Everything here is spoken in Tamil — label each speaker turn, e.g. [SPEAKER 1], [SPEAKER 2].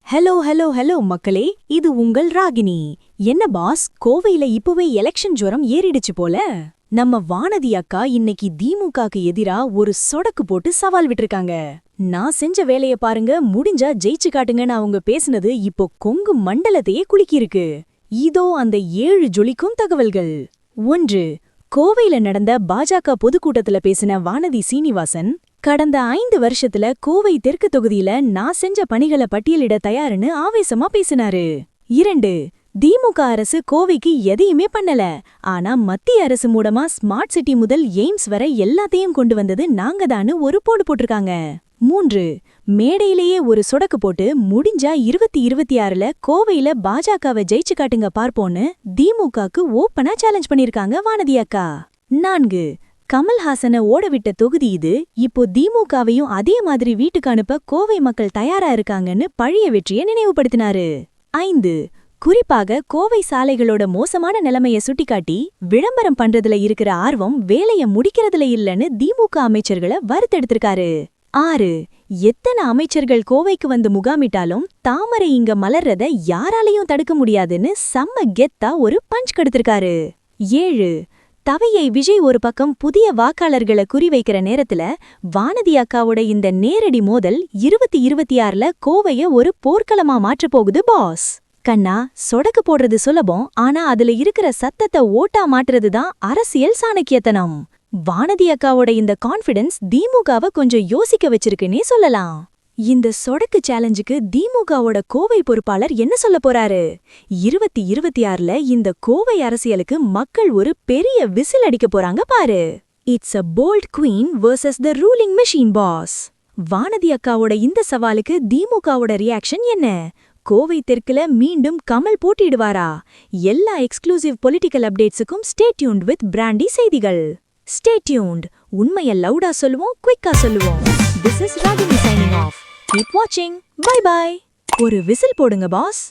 [SPEAKER 1] ஹலோ ஹலோ ஹலோ மக்களே, இது உங்கள் ராகினி. என்ன பாஸ், கோவையில இப்பவே எலெக்ஷன் ஜுரம் ஏறிடுச்சு போல. நம்ம வானதி அக்கா இன்னைக்கு திமுகக்கு எதிரா ஒரு சொடக்கு போட்டு சவால் விட்டிருக்காங்க. நான் செஞ்ச வேலைய பாருங்க, முடிஞ்சா ஜெயிச்சு காட்டுங்கன்னு அவங்க பேசுனது இப்போ கொங்கு மண்டலத்தையே குலுக்கியிருக்கு. இதோ அந்த 7 ஜொலிக்கும் தகவல்கள். 1. கோவையில நடந்த பாஜக பொதுக்கூட்டத்துல பேசின வானதி சீனிவாசன், கடந்த 5 வருஷத்துல கோவை தெற்கு தொகுதியில நான் செஞ்ச பணிகளை பட்டியலிட தயாருன்னு ஆவேசமா பேசினாரு. 2. திமுக அரசு கோவைக்கு எதையுமே பண்ணல, ஆனா மத்திய அரசு மூலமா ஸ்மார்ட் சிட்டி முதல் எய்ம்ஸ் வரை எல்லாத்தையும் கொண்டு வந்தது நாங்கதான்னு ஒரு போடு போட்டிருக்காங்க. 3. மேடையிலேயே ஒரு சொடக்கு போட்டு, முடிஞ்சா 2026ல கோவையில பாஜகவை ஜெயிச்சு காட்டுங்க பார்ப்போன்னு திமுகக்கு ஓப்பனா சேலஞ்ச் பண்ணிருக்காங்க வானதி அக்கா. 4. கமல்ஹாசனை ஓடவிட்ட தொகுதி இது, இப்போ திமுகவையும் அதே மாதிரி வீட்டுக்கு அனுப்ப கோவை மக்கள் தயாரா இருக்காங்கன்னு பழைய வெற்றியை நினைவுபடுத்தினாரு. 5. குறிப்பாக கோவை சாலைகளோட மோசமான நிலைமைய சுட்டிக்காட்டி, விளம்பரம் பண்றதுல இருக்கிற ஆர்வம் வேலைய முடிக்கிறதுல இல்லன்னு திமுக அமைச்சர்களை வறுத்தெடுத்திருக்காரு. 6. எத்தனை அமைச்சர்கள் கோவைக்கு வந்து முகாமிட்டாலும் தாமரை இங்க மலர்றத யாராலையும் தடுக்க முடியாதுன்னு செம்ம கெத்தா ஒரு பஞ்ச் கெடுத்திருக்காரு. 7. தவையை விஜய் ஒரு பக்கம் புதிய வாக்காளர்களை குறிவைக்கிற நேரத்துல வானதி அக்காவோட இந்த நேரடி மோதல் 2026ல கோவைய ஒரு போர்க்களமா மாற்றப் போகுது பாஸ். கண்ணா, சொடக்கு போடுறது சுலபம், ஆனா அதுல இருக்கிற சத்தத்தை ஓட்டா மாற்றுறதுதான் அரசியல் சாணக்கியத்தனம். வானதி அக்காவோட இந்த கான்ஃபிடன்ஸ் திமுகவை கொஞ்சம் யோசிக்க வச்சிருக்குன்னே சொல்லலாம். இந்த சொடக்கு சேலஞ்சுக்கு திமுகவோட கோவை பொறுப்பாளர் என்ன சொல்ல போறாரு? 2026ல இந்த கோவை அரசியலுக்கு மக்கள் ஒரு பெரிய விசில் அடிக்க போறாங்க பாரு. It's a bold queen versus the ruling machine boss. Vanathi அக்காவோட இந்த சவாலுக்கு திமுகவோட ரியாக்ஷன் என்ன? கோவை தெற்குல மீண்டும் கமல் போட்டிடுவாரா? எல்லா எக்ஸ்க்ளூசிவ் பொலிட்டிக்கல் அப்டேட்ஸுக்கும் ஸ்டே டியூன்ட் வித் பிராண்டி செய்திகள். Stay tuned. உண்மைய லவுடா சொல்லுவோம், குயிக்கா சொல்லுவோம். This is Ragini signing off. Keep watching. Bye bye. ஒரு விசில் போடுங்க பாஸ்.